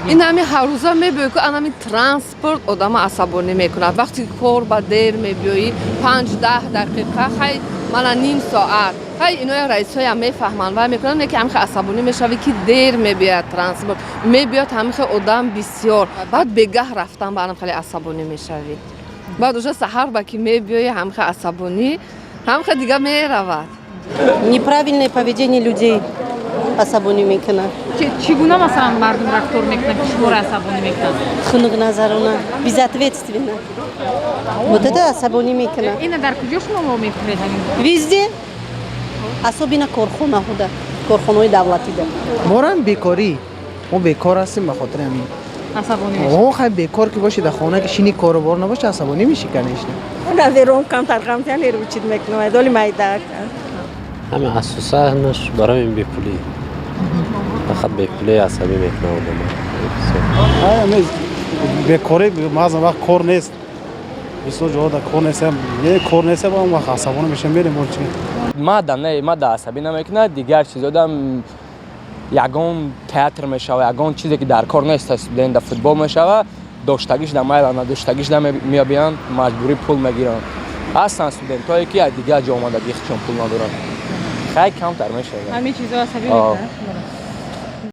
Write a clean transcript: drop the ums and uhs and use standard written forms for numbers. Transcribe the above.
میگی؟ این همین هر روزا میبینی که همین ترانسپورت آدم عصبانی میکنه. وقتی کار با دیر میبینی 5-10 دقیقه خیلی من نیم ساعت خیلی اینا رئیسای هم میفهمن و میکنن که همین عصبانی میشوی که دیر میبیاد ترانسپورت میبیاد همین آدم بسیار بعد بگه رفتن با هم خیلی عصبانی میشوی. بعد уже سحر با کی میبیای همین عصبانی همین دیگه میرود. Неправильное поведение людей عصبانی میکنه. چگونه مثلا مردم رفتار میکنن که شما را عصبانی میکنن؟ خنق نظرانه безответственно. Вот это عصبانی میکنه. این در کجا شما میکنید همین؟ Везде. особенно کارخانه ها ده. کارخانه‌های دولتی ده. ما هم بیکاری ما بیکار هستیم به خاطر همین عصبانی میشید. ما خیلی بیکار که باشی در خانه که شینی کاروبار نباشه عصبانی میشی کنیش نه دیرون کم ترقم تیلی رو چید میکنه دولی مایدار همه اساسش برای این بیپولی فقط بیپولی عصبی میکنه آدم همه بیکاری بعضی وقت کار نیست بسیار جا کار نیست یه کار نیست با اون وقت عصبانی میشه میریم اون چی ما عصبی نمیکنه دیگر چیزا دم یگان تئاتر میشوه یگان چیزی که در کار نیست استودنت فوتبال میشوه داشتگیش در مایل نداشتگیش در میابیان مجبوری پول میگیرن اصلا استودنت هایی که دیگه جامعه دیگه خودشون پول ندارن خیلی کمتر میشه همین چیزا عصبی میکنه